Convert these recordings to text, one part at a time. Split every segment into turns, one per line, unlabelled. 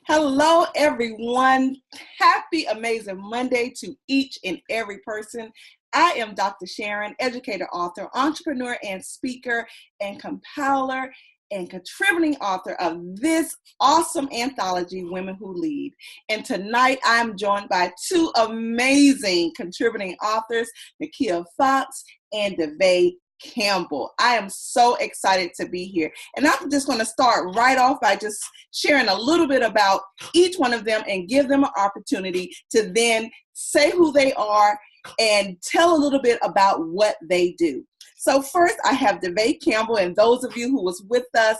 Hello, everyone. Happy, amazing Monday to each and every person. I am Dr. Sharon, educator, author, entrepreneur, and speaker, and compiler and contributing author of this awesome anthology, Women Who Lead. And tonight I'm joined by two amazing contributing authors, Nekia Foxx and Devay Campbell. I am so excited to be here. And I'm just going to start right off by just sharing a little bit about each one of them and give them an opportunity to then say who they are and tell a little bit about what they do. So first, I have Devay Campbell, and those of you who was with us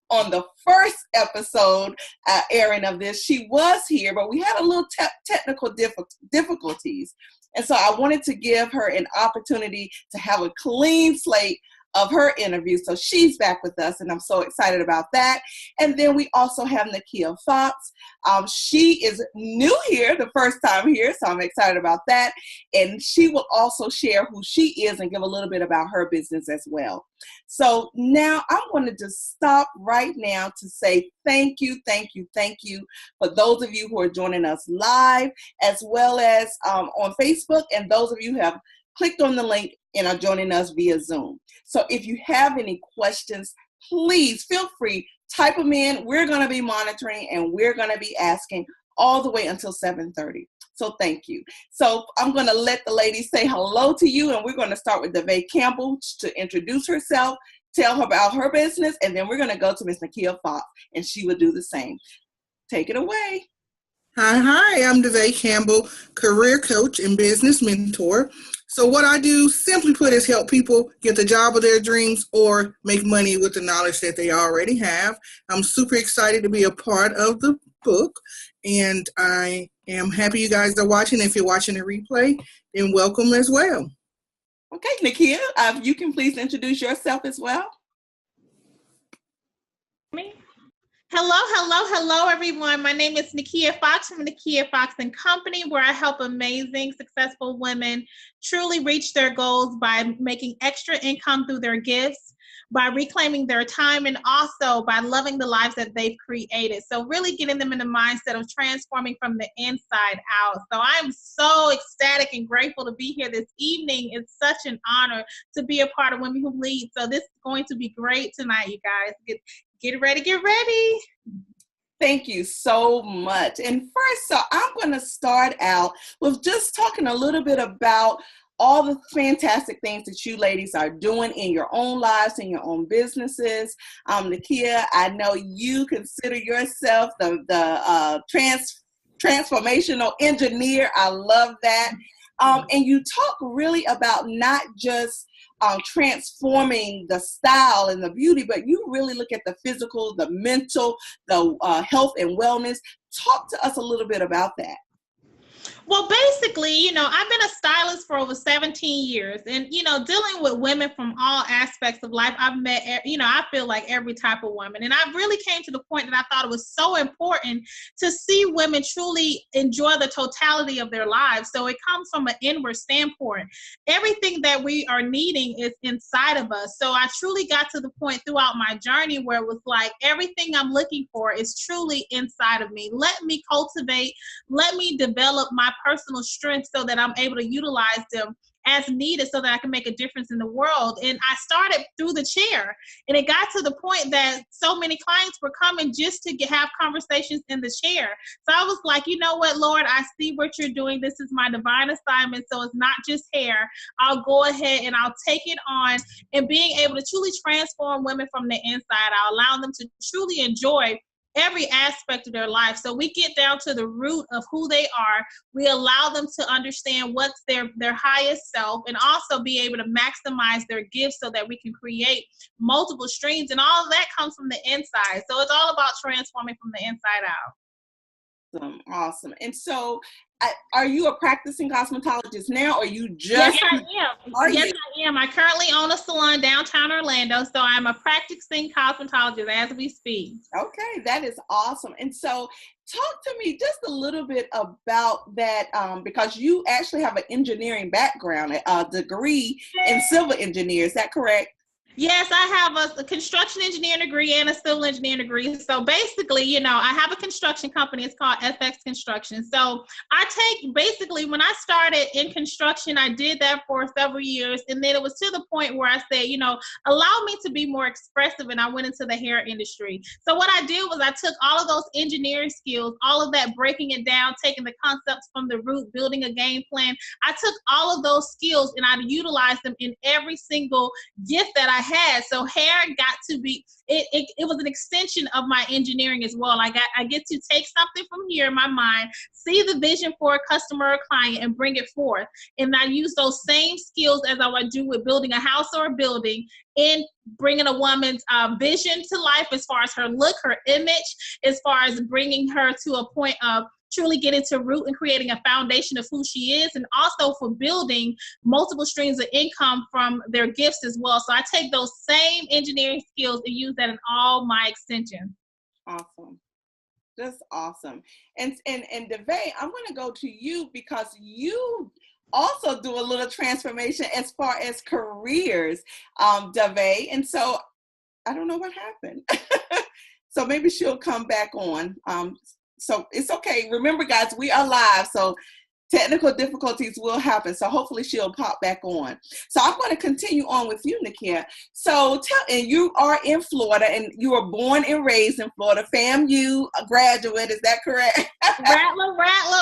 on the first episode airing of this, she was here, but we had a little technical difficulties. And so I wanted to give her an opportunity to have a clean slate of her interview. So she's back with us, and I'm so excited about that. And then we also have Nekia Foxx. She is new here, the first time here, so I'm excited about that. And she will also share who she is and give a little bit about her business as well. So now I'm going to just stop right now to say thank you for those of you who are joining us live, as well as on Facebook, and those of you who have clicked on the link and are joining us via Zoom. So if you have any questions, please feel free, type them in. We're going to be monitoring and we're going to be asking all the way until 7:30. So thank you. So I'm going to let the lady say hello to you, and we're going to start with Devay Campbell to introduce herself, tell her about her business, and then we're going to go to Miss Nekia Foxx, and she will do the same. Take it away.
Hi, I'm Devay Campbell, career coach and business mentor. So what I do, simply put, is help people get the job of their dreams or make money with the knowledge that they already have. I'm super excited to be a part of the book, and I am happy you guys are watching. If you're watching a replay, then welcome as well.
Okay, Nekia, you can please introduce yourself as well.
Me? Hello, everyone. My name is Nekia Foxx from Nekia Foxx & Company, where I help amazing, successful women truly reach their goals by making extra income through their gifts, by reclaiming their time, and also by loving the lives that they've created. So really getting them in the mindset of transforming from the inside out. So I'm so ecstatic and grateful to be here this evening. It's such an honor to be a part of Women Who Lead. So this is going to be great tonight, you guys. Get ready.
Thank you so much. And first, so I'm going to start out with just talking a little bit about all the fantastic things that you ladies are doing in your own lives and your own businesses. Nekia, I know you consider yourself the transformational engineer. I love that. And you talk really about not just transforming the style and the beauty, but you really look at the physical, the mental, the health and wellness. Talk to us a little bit about that.
Well, basically, I've been a stylist for over 17 years, and, dealing with women from all aspects of life, I've met, I feel like every type of woman. And I really came to the point that I thought it was so important to see women truly enjoy the totality of their lives. So it comes from an inward standpoint. Everything that we are needing is inside of us. So I truly got to the point throughout my journey where it was like, everything I'm looking for is truly inside of me. Let me cultivate, let me develop my personal strengths so that I'm able to utilize them as needed so that I can make a difference in the world. And I started through the chair, and it got to the point that so many clients were coming just to have conversations in the chair. So I was like, you know what, Lord, I see what you're doing. This is my divine assignment. So it's not just hair. I'll go ahead and I'll take it on, and being able to truly transform women from the inside out, allowing them to truly enjoy every aspect of their life. So we get down to the root of who they are. We allow them to understand what's their highest self, and also be able to maximize their gifts so that we can create multiple streams. And all of that comes from the inside. So it's all about transforming from the inside out.
Awesome. And so are you a practicing cosmetologist now, or you just?
Yes, I am. Yes, I am. I currently own a salon downtown Orlando, so I'm a practicing cosmetologist as we speak.
Okay, that is awesome. And so talk to me just a little bit about that, because you actually have an engineering background, a degree in civil engineer. Is that correct?
Yes, I have a construction engineering degree and a civil engineering degree. So basically, I have a construction company. It's called FX Construction. So basically, when I started in construction, I did that for several years. And then it was to the point where I said, allow me to be more expressive. And I went into the hair industry. So what I did was I took all of those engineering skills, all of that, breaking it down, taking the concepts from the root, building a game plan. I took all of those skills and I utilized them in every single gift that I had. So hair got to be, it was an extension of my engineering as well. I get to take something from here in my mind, see the vision for a customer or client, and bring it forth. And I use those same skills as I would do with building a house or a building, in bringing a woman's vision to life, as far as her look, her image, as far as bringing her to a point of truly getting to root and creating a foundation of who she is, and also for building multiple streams of income from their gifts as well. So I take those same engineering skills and use that in all my extensions.
Awesome. That's awesome. And Devay, I'm going to go to you because you also do a little transformation as far as careers, Devay. And so I don't know what happened. So maybe she'll come back on. So it's okay. Remember, guys, we are live, so technical difficulties will happen. So hopefully she'll pop back on. So I'm going to continue on with you, Nekia. So and you are in Florida, and you were born and raised in Florida. FAMU graduate, is that correct?
Rattler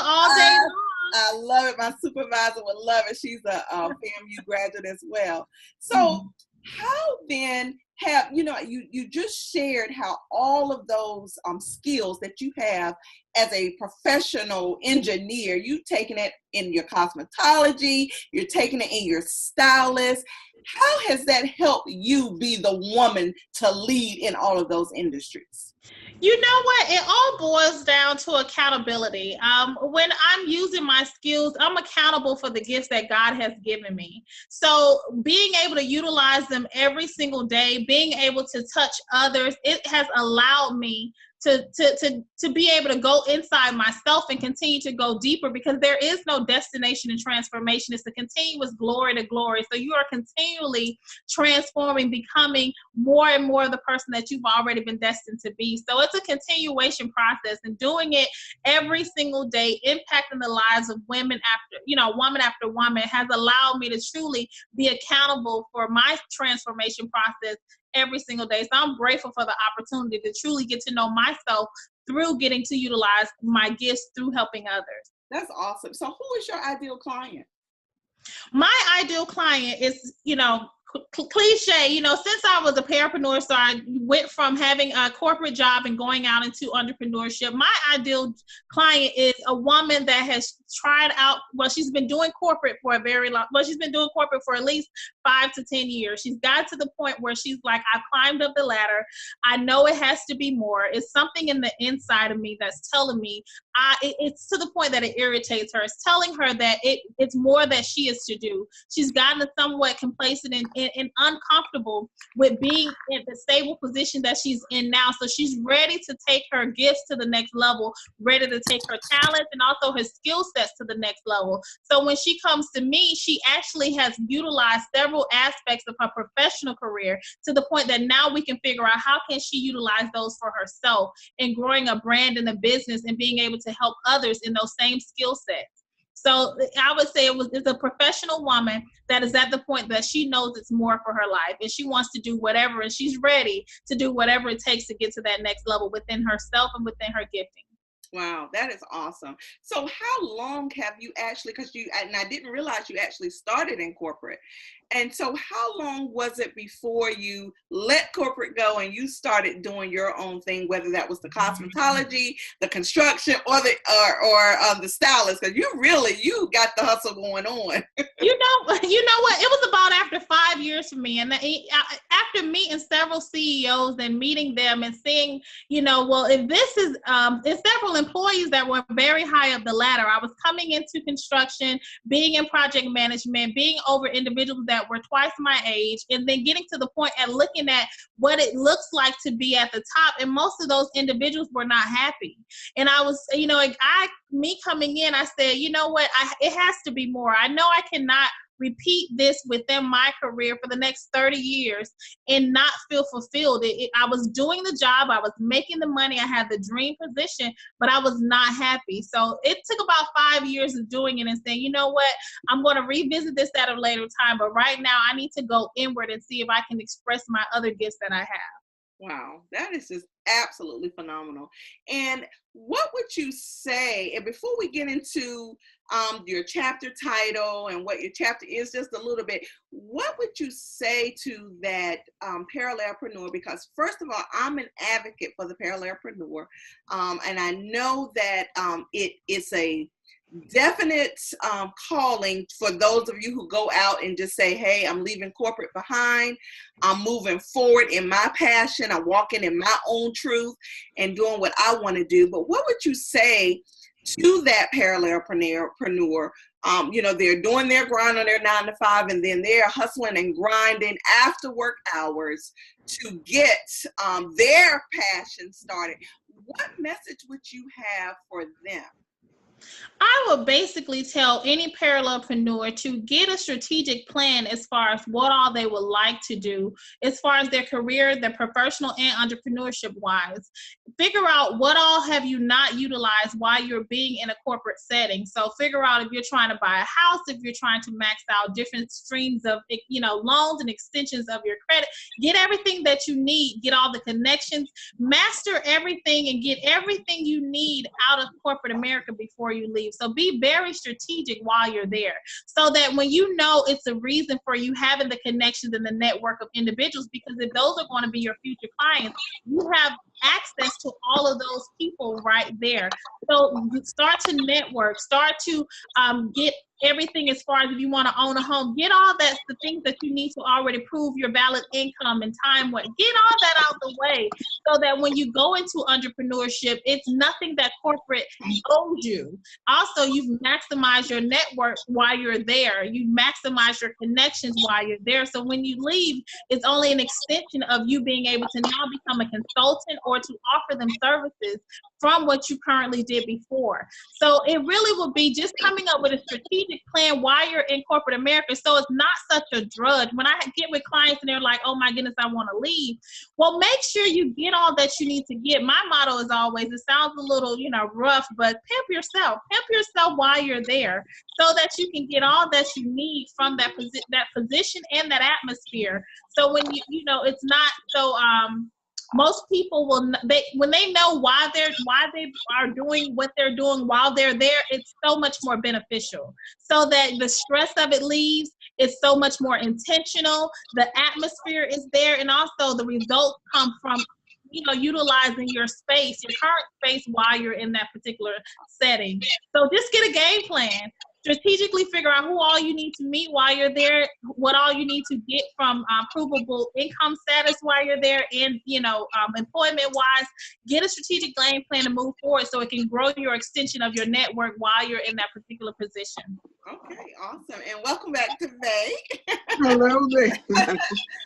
all day long.
I love it. My supervisor would love it. She's a FAMU graduate as well. So how then have, you just shared how all of those skills that you have as a professional engineer, you've taken it in your cosmetology, you're taking it in your stylist. How has that helped you be the woman to lead in all of those industries?
You know what? It all boils down to accountability. When I'm using my skills, I'm accountable for the gifts that God has given me. So being able to utilize them every single day, being able to touch others, it has allowed me to be able to go inside myself and continue to go deeper, because there is no destination in transformation. It's a continuous glory to glory. So you are continually transforming, becoming more and more the person that you've already been destined to be. So it's a continuation process, and doing it every single day, impacting the lives of women woman after woman, has allowed me to truly be accountable for my transformation process every single day. So I'm grateful for the opportunity to truly get to know myself through getting to utilize my gifts through helping others.
That's awesome. So who is your ideal client?
My ideal client is, cliche, since I was a parapreneur, so I went from having a corporate job and going out into entrepreneurship. My ideal client is a woman that has tried out, she's been doing corporate for she's been doing corporate for at least 5 to 10 years. She's got to the point where she's like, I've climbed up the ladder. I know it has to be more. It's something in the inside of me that's telling me, it's to the point that it irritates her. It's telling her that it's more that she is to do. She's gotten somewhat complacent and uncomfortable with being in the stable position that she's in now. So she's ready to take her gifts to the next level, ready to take her talents and also her skill sets to the next level. So when she comes to me, she actually has utilized several aspects of her professional career to the point that now we can figure out how can she utilize those for herself in growing a brand and a business and being able to help others in those same skill sets. So I would say it's a professional woman that is at the point that she knows it's more for her life, and she wants to do whatever, and she's ready to do whatever it takes to get to that next level within herself and within her gifting.
Wow, that is awesome. So how long have you actually, and I didn't realize you actually started in corporate. And so how long was it before you let corporate go and you started doing your own thing, whether that was the cosmetology, the construction, or the stylist? Because you got the hustle going on.
You know what? It was about after 5 years for me. And after meeting several CEOs and meeting them and seeing, if this is, there's several employees that were very high up the ladder. I was coming into construction, being in project management, being over individuals that were twice my age, and then getting to the point and looking at what it looks like to be at the top. And most of those individuals were not happy. And I was, me coming in, I said, it has to be more. I know I cannot repeat this within my career for the next 30 years and not feel fulfilled. I was doing the job, I was making the money, I had the dream position, but I was not happy. So it took about 5 years of doing it and saying, you know what, I'm going to revisit this at a later time, but right now I need to go inward and see if I can express my other gifts that I have.
Wow, that is just absolutely phenomenal. And what would you say, and before we get into your chapter title and what your chapter is, just a little bit, what would you say to that parallelpreneur? Because first of all, I'm an advocate for the parallelpreneur, and I know that it's a definite calling for those of you who go out and just say, hey, I'm leaving corporate behind, I'm moving forward in my passion, I'm walking in my own truth and doing what I want to do. But what would you say to that parallelpreneur? They're doing their grind on their 9 to 5, and then they're hustling and grinding after work hours to get their passion started. What message would you have for them?
I would basically tell any parallelpreneur to get a strategic plan as far as what all they would like to do, as far as their career, their professional and entrepreneurship wise. Figure out what all have you not utilized while you're being in a corporate setting. So figure out if you're trying to buy a house, if you're trying to max out different streams of, loans and extensions of your credit. Get everything that you need, get all the connections, master everything, and get everything you need out of corporate America before you leave. So be very strategic while you're there, so that when it's a reason for you having the connections and the network of individuals, because if those are going to be your future clients, you have access to all of those people right there. So start to network, start to get everything as far as if you want to own a home, get all the things that you need to already prove your valid income and time. Get all that out the way, so that when you go into entrepreneurship, it's nothing that corporate owes you. Also, you've maximized your network while you're there. You maximize your connections while you're there. So when you leave, it's only an extension of you being able to now become a consultant or to offer them services from what you currently did before. So it really will be just coming up with a strategic plan while you're in corporate America, so it's not such a drudge. When I get with clients and they're like, oh my goodness, I want to leave. Well, make sure you get all that you need to get. My motto is always, it sounds a little, rough, but pimp yourself while you're there, so that you can get all that you need from that position and that atmosphere. So when it's not so, most people when they know why they are doing what they're doing while they're there, it's so much more beneficial, so that the stress of it leaves. It's so much more intentional. The atmosphere is there, and also the results come from utilizing your space, your current space, while you're in that particular setting. So just get a game plan. Strategically figure out who all you need to meet while you're there, what all you need to get from provable income status while you're there, and employment-wise. Get a strategic game plan to move forward, so it can grow your extension of your network while you're in that particular position.
Okay, awesome. And welcome back, Devay.
Hello there.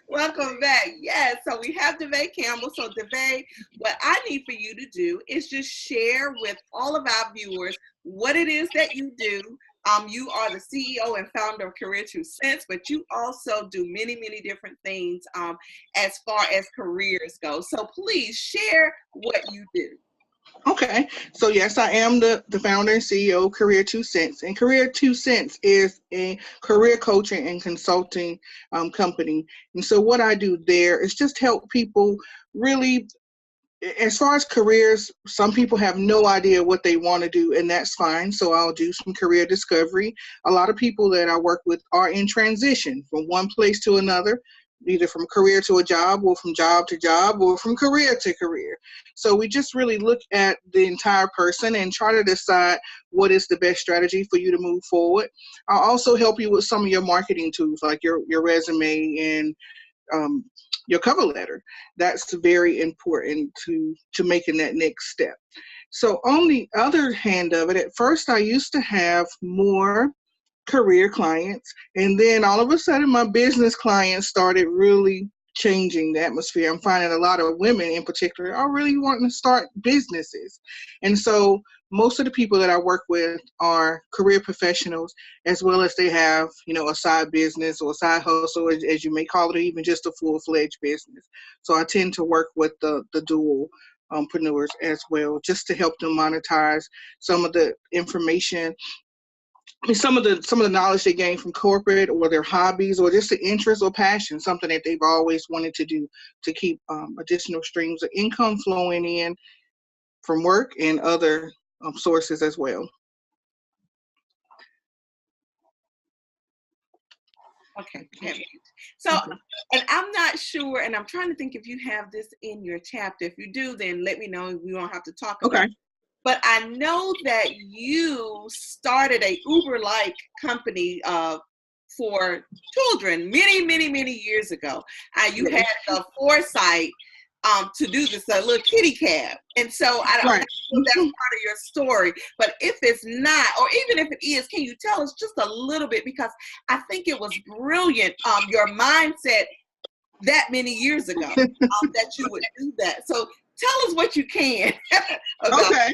Welcome back. Yes, so we have Devay Campbell. So Devay, what I need for you to do is just share with all of our viewers what it is that you do. You are the CEO and founder of Career 2 Cents, but you also do many, many different things as far as careers go. So please share what you do.
Okay, so yes, I am the founder and CEO of Career 2 Cents, and Career 2 Cents is a career coaching and consulting company. And so what I do there is just help people really. As far as careers, some people have no idea what they want to do, and that's fine. So I'll do some career discovery. A lot of people that I work with are in transition from one place to another, either from career to a job, or from job to job, or from career to career. So we just really look at the entire person and try to decide what is the best strategy for you to move forward. I'll also help you with some of your marketing tools, like your resume and your cover letter. That's very important to making that next step. So on the other hand of it, at first I used to have more career clients, and then all of a sudden my business clients started really changing the atmosphere. I'm finding a lot of women in particular are really wanting to start businesses. And so most of the people that I work with are career professionals, as well as they have, a side business or a side hustle, as you may call it, or even just a full-fledged business. So I tend to work with the dual entrepreneurs as well, just to help them monetize some of the information, some of the knowledge they gain from corporate, or their hobbies, or just the interest or passion, something that they've always wanted to do, to keep additional streams of income flowing in from work and other sources as well.
Okay. So, and I'm not sure, and I'm trying to think if you have this in your chapter. If you do, then let me know. We won't have to talk about it. But I know that you started a Uber-like company for children many years ago. You had the foresight to do this, a little kitty cab. And so I don't know if that's part of your story, but if it's not, or even if it is, can you tell us just a little bit? Because I think it was brilliant, your mindset that many years ago, that you would do that. So tell us what you can about
Okay.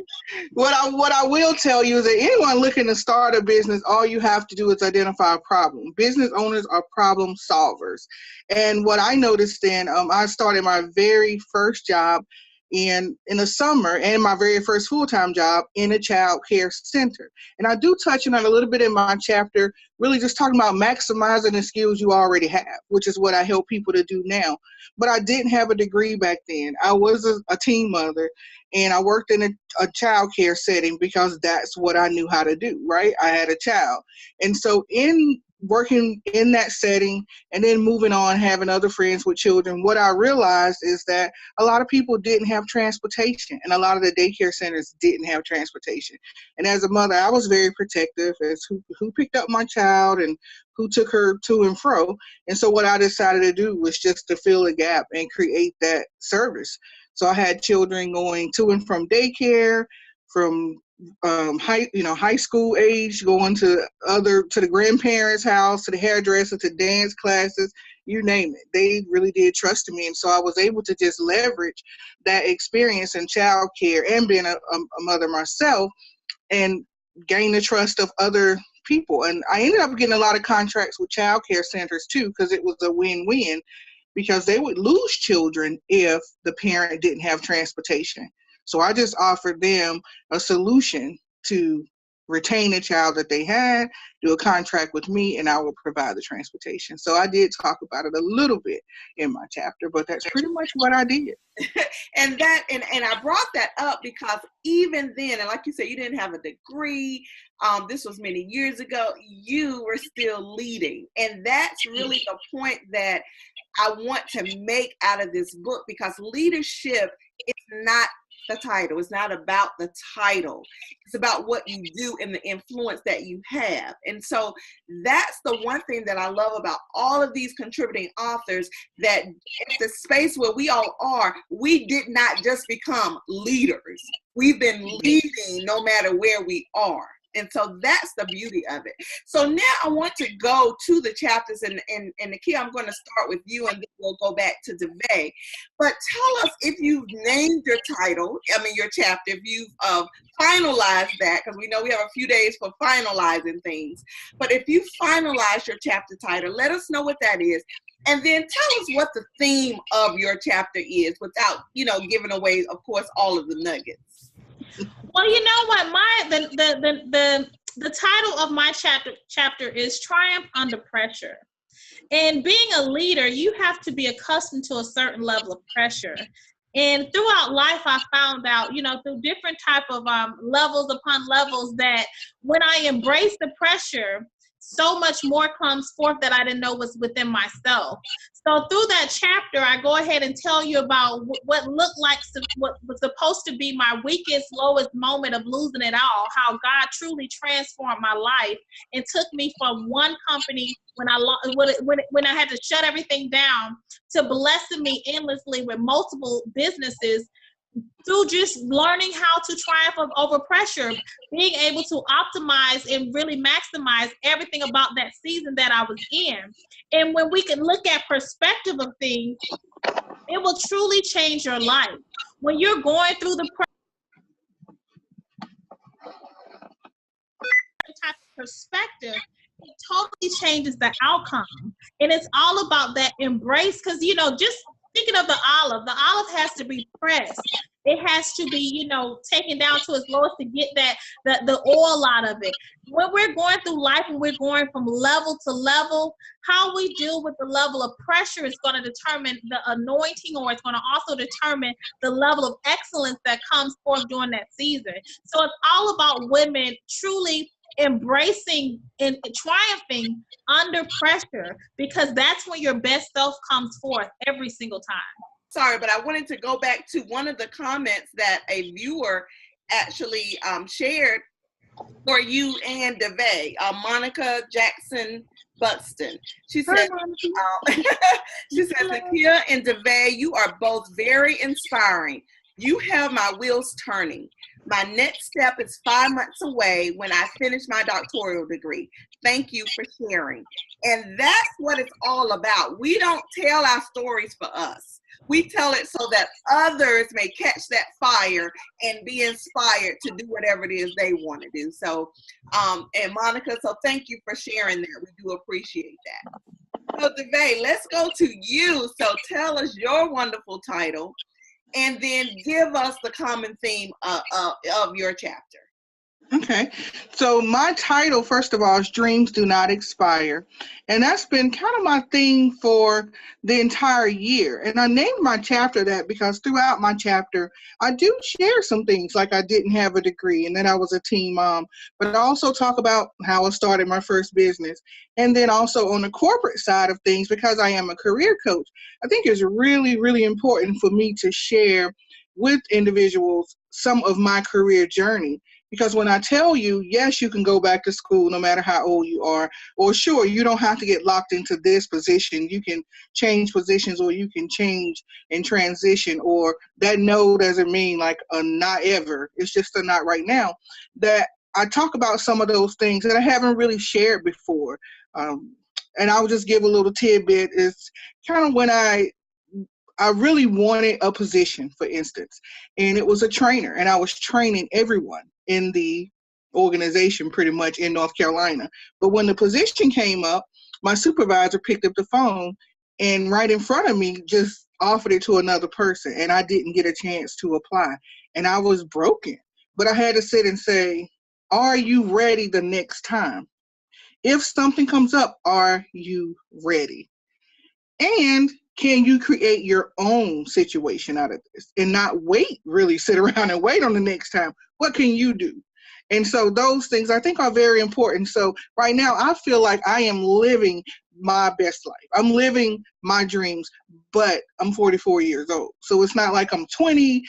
What I will tell you is that anyone looking to start a business, all you have to do is identify a problem. Business owners are problem solvers. And what I noticed then, I started my very first job in the summer, and my very first full-time job in a child care center. And I do touch on it a little bit in my chapter, really just talking about maximizing the skills you already have, which is what I help people to do now. But I didn't have a degree back then. I was a teen mother, and I worked in a child care setting because that's what I knew how to do, right? I had a child. And so in working in that setting and then moving on, having other friends with children, what I realized is that a lot of people didn't have transportation, and a lot of the daycare centers didn't have transportation. And as a mother, I was very protective as who picked up my child and who took her to and fro. And so what I decided to do was just to fill a gap and create that service. So I had children going to and from daycare, from high school age, going to the grandparents' house, to the hairdresser, to dance classes, you name it. They really did trust me. And so I was able to just leverage that experience in child care and being a mother myself, and gain the trust of other people. And I ended up getting a lot of contracts with child care centers too, because it was a win-win, because they would lose children if the parent didn't have transportation. So I just offered them a solution to retain the child that they had, do a contract with me, and I will provide the transportation. So I did talk about it a little bit in my chapter, but that's pretty much what I did.
And I brought that up because even then, and like you said, you didn't have a degree. This was many years ago. You were still leading. And that's really the point that I want to make out of this book, because leadership is not the title. It's not about the title. It's about what you do and the influence that you have. And so that's the one thing that I love about all of these contributing authors, that it's the space where we all are. We did not just become leaders. We've been leading no matter where we are. And so that's the beauty of it. So now I want to go to the chapters, and Nekia, I'm going to start with you, and then we'll go back to Devay. But tell us if you've named your title, your chapter, if you've finalized that, because we know we have a few days for finalizing things. But if you finalize your chapter title, let us know what that is. And then tell us what the theme of your chapter is, without, giving away, of course, all of the nuggets.
Well, you know what, the title of my chapter is Triumph Under Pressure. And being a leader, you have to be accustomed to a certain level of pressure. And throughout life, I found out, through different type of levels upon levels, that when I embrace the pressure, so much more comes forth that I didn't know was within myself. So through that chapter, I go ahead and tell you about what looked like what was supposed to be my weakest, lowest moment of losing it all, how God truly transformed my life and took me from one company when I had to shut everything down, to blessing me endlessly with multiple businesses, through just learning how to triumph over pressure, being able to optimize and really maximize everything about that season that I was in. And when we can look at perspective of things, it will truly change your life. When you're going through the type of perspective, it totally changes the outcome. And it's all about that embrace, because, you know, just thinking of the olive has to be pressed. It has to be, you know, taken down to its lowest to get the oil out of it. When we're going through life and we're going from level to level, how we deal with the level of pressure is going to determine the anointing, or it's going to also determine the level of excellence that comes forth during that season. So it's all about women truly embracing and triumphing under pressure, because that's when your best self comes forth every single time.
Sorry, but I wanted to go back to one of the comments that a viewer actually shared for you and Devay, Monica Jackson Buxton. She said, she says, Nekia and Devay, you are both very inspiring. You have my wheels turning. My next step is 5 months away when I finish my doctoral degree. Thank you for sharing. And that's what it's all about. We don't tell our stories for us. We tell it so that others may catch that fire and be inspired to do whatever it is they want to do. So, and Monica, so thank you for sharing that. We do appreciate that. So Devay, let's go to you. So tell us your wonderful title, and then give us the common theme of your chapter.
Okay, so my title, first of all, is Dreams Do Not Expire. And that's been kind of my theme for the entire year. And I named my chapter that because throughout my chapter, I do share some things like I didn't have a degree and that I was a teen mom, but I also talk about how I started my first business. And then also on the corporate side of things, because I am a career coach, I think it's really, really important for me to share with individuals some of my career journey. Because when I tell you, yes, you can go back to school no matter how old you are, or sure, you don't have to get locked into this position. You can change positions, or you can change and transition, or that no doesn't mean like a not ever. It's just a not right now. That I talk about some of those things that I haven't really shared before. And I'll just give a little tidbit. It's kind of when I really wanted a position, for instance, and it was a trainer, and I was training everyone in the organization pretty much in North Carolina. But when the position came up, my supervisor picked up the phone and right in front of me just offered it to another person, and I didn't get a chance to apply. And I was broken. But I had to sit and say, are you ready the next time? If something comes up, are you ready? And can you create your own situation out of this and not really sit around and wait on the next time? What can you do? And so those things I think are very important. So right now I feel like I am living my best life. I'm living my dreams, but I'm 44 years old. So it's not like I'm 20,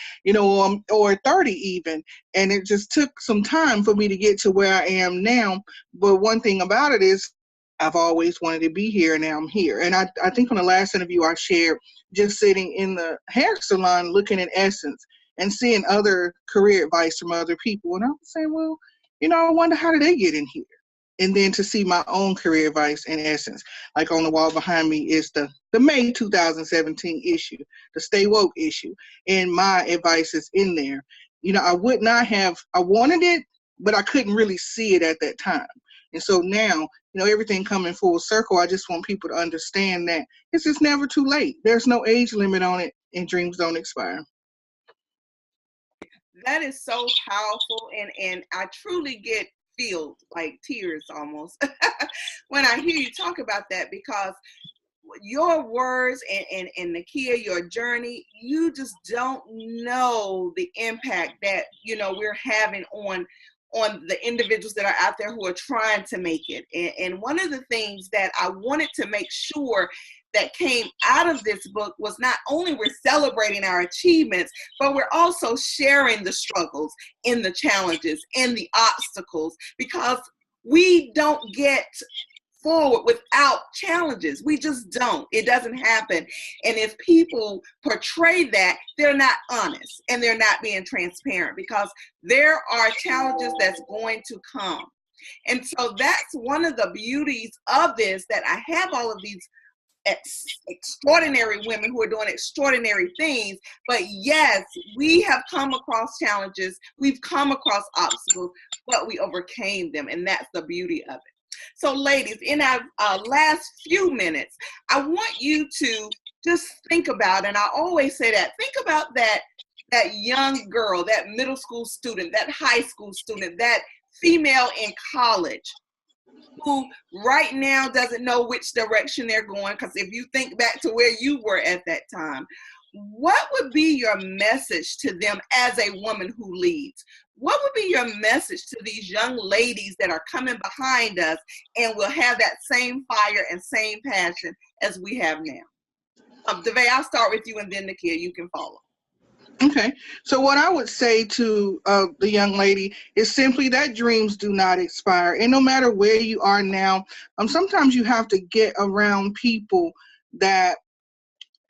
or 30 even. And it just took some time for me to get to where I am now. But one thing about it is I've always wanted to be here, and now I'm here. And I think on the last interview I shared, just sitting in the hair salon looking at Essence and seeing other career advice from other people. And I was saying, well, I wonder how did they get in here? And then to see my own career advice in Essence, like on the wall behind me is the May 2017 issue, the Stay Woke issue. And my advice is in there. I wanted it, but I couldn't really see it at that time. And so now, everything coming full circle, I just want people to understand that it's just never too late. There's no age limit on it, and dreams don't expire.
That is so powerful, and I truly get filled, like tears almost, when I hear you talk about that, because your words and Nekia, your journey, you just don't know the impact that, we're having on the individuals that are out there who are trying to make it. And one of the things that I wanted to make sure that came out of this book was not only we're celebrating our achievements, but we're also sharing the struggles and the challenges and the obstacles, because we don't get forward without challenges. We just don't. It doesn't happen. And if people portray that, they're not honest and they're not being transparent, because there are challenges that's going to come. And so that's one of the beauties of this, that I have all of these extraordinary women who are doing extraordinary things. But yes, we have come across challenges, we've come across obstacles, but we overcame them, and that's the beauty of it. So ladies, in our last few minutes, I want you to just think about, and I always say that, think about that young girl, that middle school student, that high school student, that female in college who right now doesn't know which direction they're going. Because if you think back to where you were at that time, what would be your message to them as a woman who leads? What would be your message to these young ladies that are coming behind us and will have that same fire and same passion as we have now? Devay, I'll start with you, and then Nekia, you can follow.
Okay, so what I would say to the young lady is simply that dreams do not expire. And no matter where you are now, sometimes you have to get around people that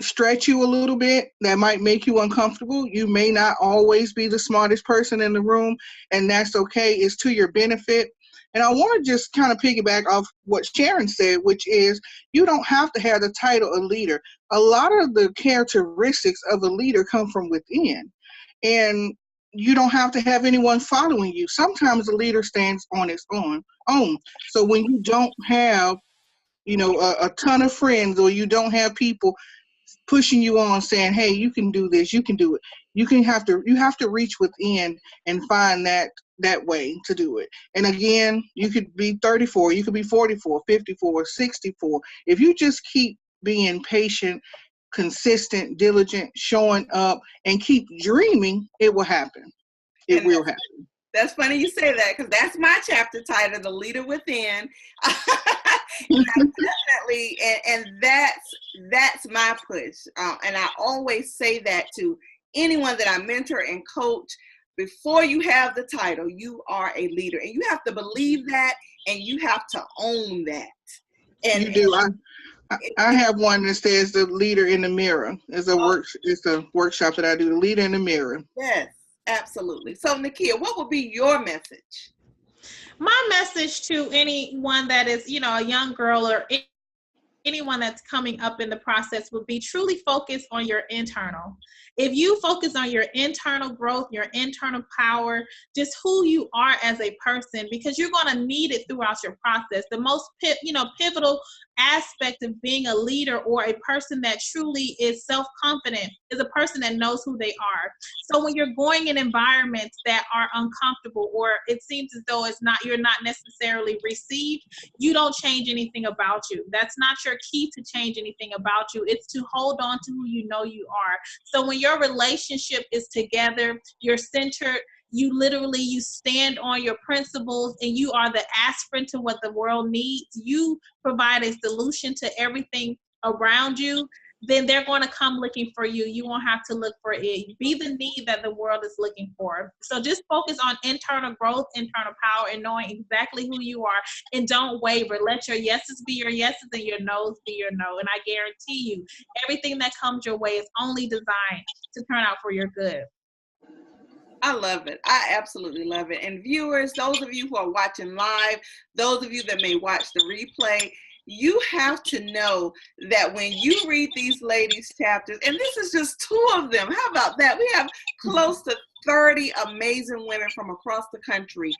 stretch you a little bit, that might make you uncomfortable. You may not always be the smartest person in the room, and that's okay. It's to your benefit. And I want to just kind of piggyback off what Sharon said, which is you don't have to have the title of leader. A lot of the characteristics of a leader come from within, and you don't have to have anyone following you. Sometimes a leader stands on its own. So when you don't have, a ton of friends, or you don't have people pushing you on saying, hey, you can do this, you can do it, you have to reach within and find that way to do it. And again, you could be 34, you could be 44, 54, 64. If you just keep being patient, consistent, diligent, showing up, and keep dreaming, it will happen. It will happen.
That's funny you say that, because that's my chapter title, The Leader Within. Definitely, and that's my push. And I always say that to anyone that I mentor and coach. Before you have the title, you are a leader, and you have to believe that, and you have to own that. And
you do. I have one that says the leader in the mirror. It's a workshop that I do. The leader in the mirror.
Yes, absolutely. So Nekia, what would be your message?
My message to anyone that is, a young girl or anyone that's coming up in the process would be truly focus on your internal. If you focus on your internal growth, your internal power, just who you are as a person, because you're going to need it throughout your process. The most pivotal aspect of being a leader or a person that truly is self-confident is a person that knows who they are. So when you're going in environments that are uncomfortable, or it seems as though you're not necessarily received, you don't change anything about you. That's not your key to change anything about you. It's to hold on to who you know you are. So when your relationship is together, you're centered, you stand on your principles, and you are the aspirin to what the world needs. You provide a solution to everything around you. Then they're going to come looking for you. You won't have to look for it. Be the need that the world is looking for. So just focus on internal growth, internal power, and knowing exactly who you are. And don't waver. Let your yeses be your yeses and your no's be your no. And I guarantee you, everything that comes your way is only designed to turn out for your good.
I love it. I absolutely love it. And viewers, those of you who are watching live, those of you that may watch the replay, you have to know that when you read these ladies' chapters, and this is just 2 of them, how about that? We have close to 30 amazing women from across the country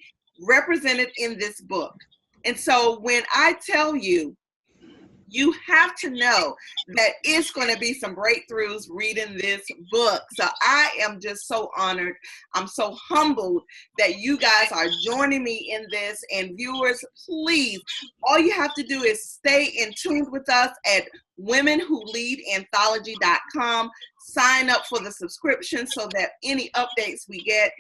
represented in this book. And so when I tell you, you have to know that it's going to be some breakthroughs reading this book. So I am just so honored. I'm so humbled that you guys are joining me in this. And viewers, please, all you have to do is stay in tune with us at womenwholeadanthology.com. Sign up for the subscription so that any updates we get,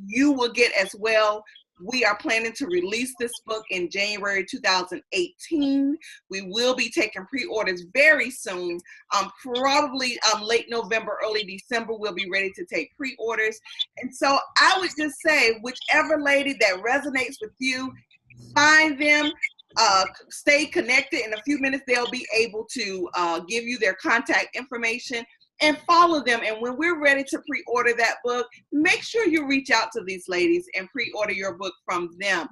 you will get as well. We are planning to release this book in January 2018. We will be taking pre-orders very soon. Probably late November, early December, we'll be ready to take pre-orders. And so I would just say, whichever lady that resonates with you, find them, stay connected. In a few minutes, they'll be able to give you their contact information and follow them. And when we're ready to pre-order that book, make sure you reach out to these ladies and pre-order your book from them.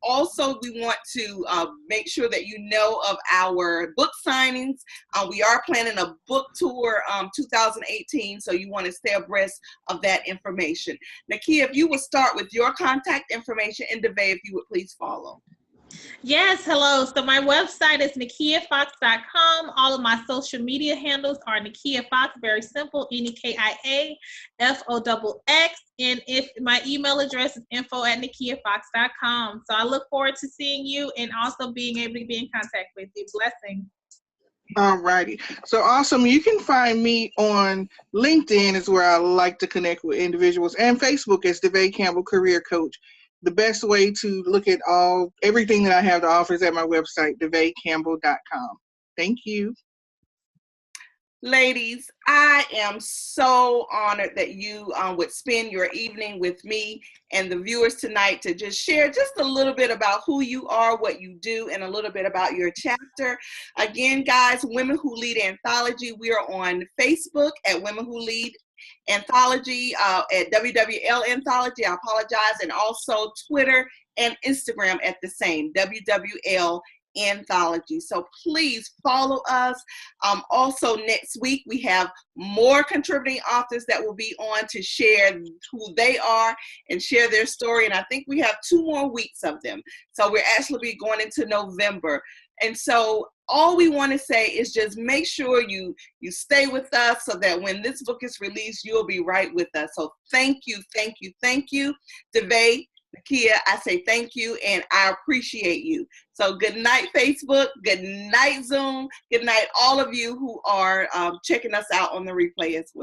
Also, we want to make sure that you know of our book signings. We are planning a book tour 2018, so you want to stay abreast of that information. Nekia, if you would start with your contact information, and Devay, if you would please follow.
Yes, hello. So my website is NekiaFoxx.com. All of my social media handles are Nekia Foxx, very simple, NekiaFoxx. And if my email address is info@NekiaFoxx.com. So I look forward to seeing you and also being able to be in contact with you. Blessings.
All righty. So awesome. You can find me on LinkedIn is where I like to connect with individuals, and Facebook as Devay Campbell Career Coach. The best way to look at everything that I have to offer is at my website, devaycampbell.com. Thank you.
Ladies, I am so honored that you would spend your evening with me and the viewers tonight to just share just a little bit about who you are, what you do, and a little bit about your chapter. Again, guys, Women Who Lead Anthology, we are on Facebook at Women Who Lead Anthology, at WWL Anthology, I apologize, and also Twitter and Instagram at the same, WWL Anthology. So please follow us. Also next week we have more contributing authors that will be on to share who they are and share their story, and I think we have 2 more weeks of them. So we're actually be going into November. And so all we want to say is just make sure you stay with us so that when this book is released, you'll be right with us. So thank you, thank you, thank you. Devay, Nekia, I say thank you and I appreciate you. So good night, Facebook. Good night, Zoom. Good night, all of you who are checking us out on the replay as well.